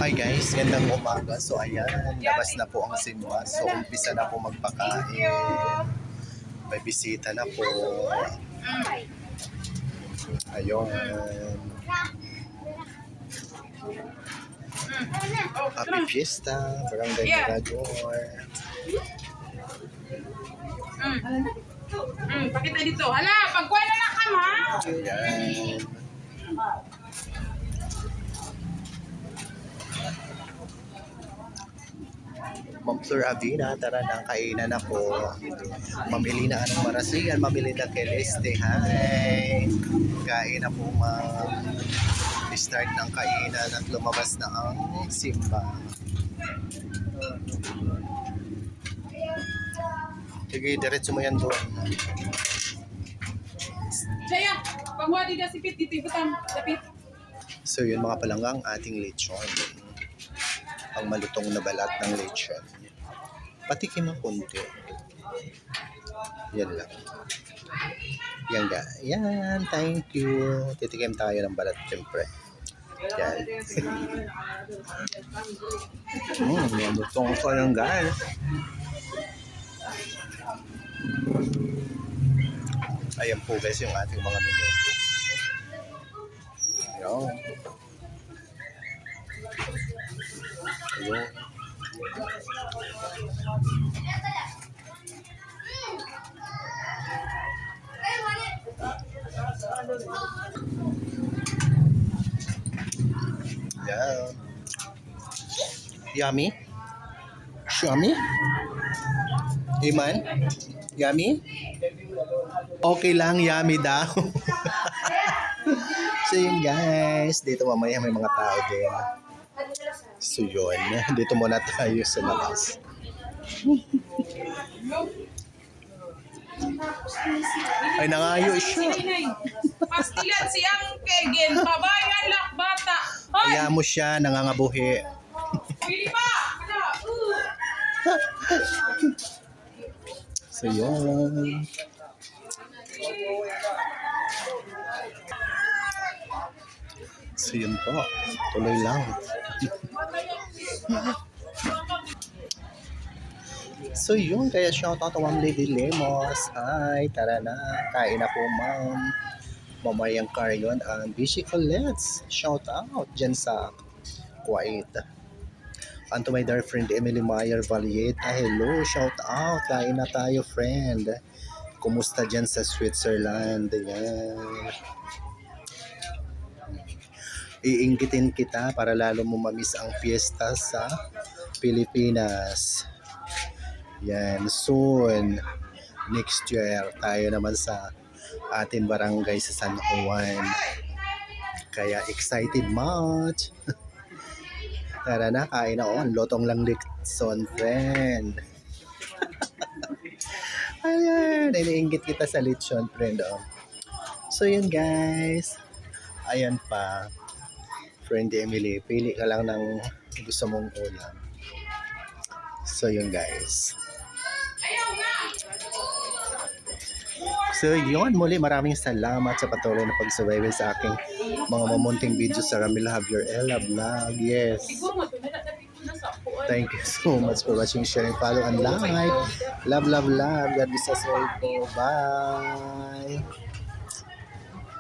Hi guys, gandang umaga. So ayan, labas na po ang simba. So umpisa na po magpakain. May bisita na po. Ayun. Happy Fiesta, Barangay Mirador. Pakita dito. Hala, pagkuha na lang ka, ma. Ayan. Ma'am Flor Avina, tara na, kainan na po. Ma'am Elina, anong marasigan? Ma'am Elina Celeste, hi. Kain na po, ma'am. Start ng kainan at lumabas na ang simba. Sige, diretso mo yan doon. Jaya, pagkuha dito si Pit, dito ibutan. Dapit. So yun mga palanggang ating lechon. Ang malutong na balat ng lechon. Patikim ang konti. Yan lang. Yan ga. Yan, thank you. Titikim tayo ng balat siyempre. Yan. Yan lutong ko lang guys. Ayan po guys yung ating mga menu. Ayan. Ayan. Ayan. Yummy? Yummy? Iman? Yummy? Okay lang, yummy daw. So yun guys, dito mamaya may mga tao din. So yun, dito muna tayo sa labas. Ay nangayo siya. Pastilan siyang kegen, babayan lak bata. Hoy, Kaya mo siya, nangangabuhi. pili pa. So yun. So yun po, tuloy lang. So yun, kaya shoutout to Ma'am Lady Lemos. Hi, tara na, kain na po ma'am. Mamayang Carrion ang Bishi Colettes. Shoutout dyan sa Kuwait. And to my dear friend Emily Meyer Valieta. Hello, shoutout. Kain na tayo friend. Kumusta dyan sa Switzerland? Yan. Iinggitin kita para lalo mo mamiss ang fiesta sa Pilipinas. Yan, soon. Next year, tayo naman sa ating barangay sa San Juan. Kaya excited much. Tara na, kain na. Oh, lotong lang Lechon, friend. Ayan, iniinggit kita sa Lechon, friend. Oh. So yun guys. Ayan pa. Friend Emily, pili ka lang ng gusto mong ulam. So yun guys. So yun, muli maraming salamat sa patuloy na pagsubaybay sa aking mga mamunting videos sa Ramil Javier Ella Vlog. Yes. Thank you so much for watching, sharing, follow, and like. Love, love, love. God bless us all po. Bye.